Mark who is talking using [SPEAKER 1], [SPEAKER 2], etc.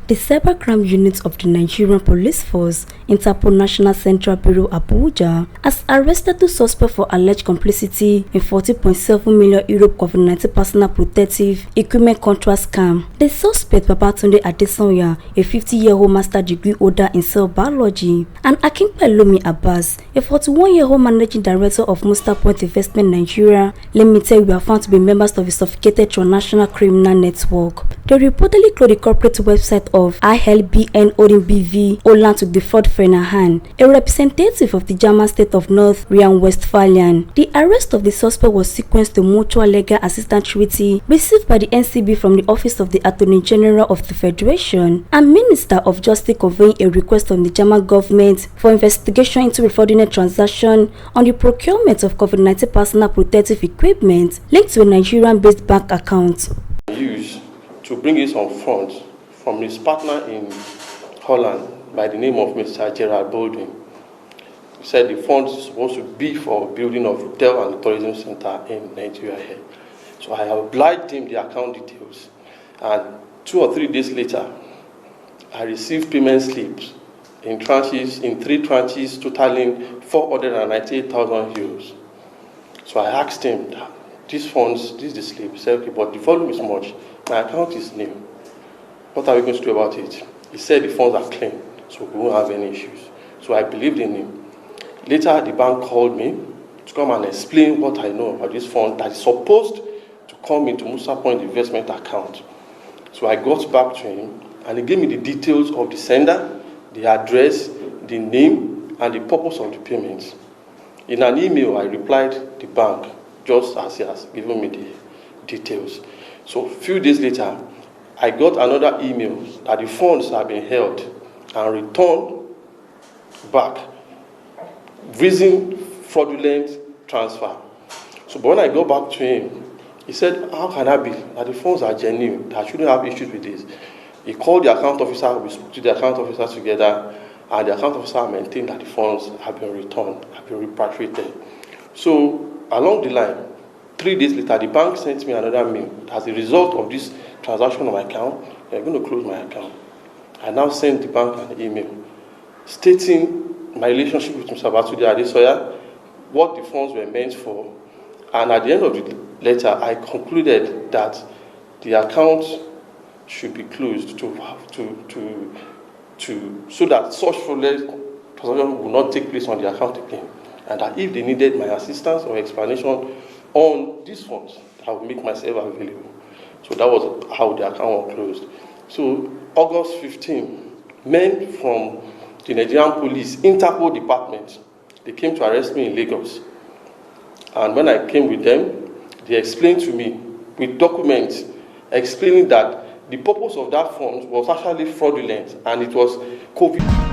[SPEAKER 1] The Cybercrime Unit of the Nigerian Police Force, Interpol National Central Bureau Abuja, has arrested two suspects for alleged complicity in 40.7 million euro COVID-19 personal protective equipment contract scam. The suspect, Babatunde Adesanya, a 50-year-old master degree holder in cell biology, and Akinpelomi Abbas, a 41-year-old managing director of Musta Point Investment Nigeria Limited, were found to be members of a sophisticated transnational criminal network. They reportedly closed the corporate website of ILBN Odin BV Holland to defraud Fenahan, a representative of the German state of North Rhine-Westphalia. The arrest of the suspect was sequenced to mutual legal assistance treaty received by the NCB from the Office of the Attorney General of the Federation and Minister of Justice, conveying a request from the German government for investigation into a fraudulent transaction on the procurement of COVID-19 personal protective equipment linked to a Nigerian-based bank account.
[SPEAKER 2] Used to bring in some funds from his partner in Holland by the name of Mr. Gerald Bolden. He said the funds is supposed to be for building of hotel and tourism center in Nigeria here. So I obliged him the account details, and 2 or 3 days later, I received payment slips in tranches, in 3 tranches totaling 498,000 euros. So I asked him, these funds, this is the slip. He said, okay, but the volume is much. My account is new. What are we going to do about it? He said the funds are clean, so we won't have any issues. So I believed in him. Later, the bank called me to come and explain what I know about this fund that is supposed to come into Musa Point investment account. So I got back to him, and he gave me the details of the sender, the address, the name, and the purpose of the payments. In an email, I replied the bank just as he has given me the details. So a few days later, I got another email that the funds have been held and returned back, reason fraudulent transfer. So but when I go back to him, he said, how can I be that the funds are genuine, that I shouldn't have issues with this? He called the account officer, we spoke to the account officer together, and the account officer maintained that the funds have been returned, have been repatriated. So along the line, 3 days later, the bank sent me another mail. As a result of this transaction on my account, they're going to close my account. I now sent the bank an email stating my relationship with Mr. Babatunde Adesanya, what the funds were meant for, and at the end of the letter, I concluded that the account should be closed so that such fraudulent transaction will not take place on the account again, and that if they needed my assistance or explanation on these funds, I would make myself available. So that was how the account was closed. So August 15, men from the Nigerian police, Interpol department, they came to arrest me in Lagos. And when I came with them, they explained to me with documents explaining that the purpose of that fund was actually fraudulent and it was COVID.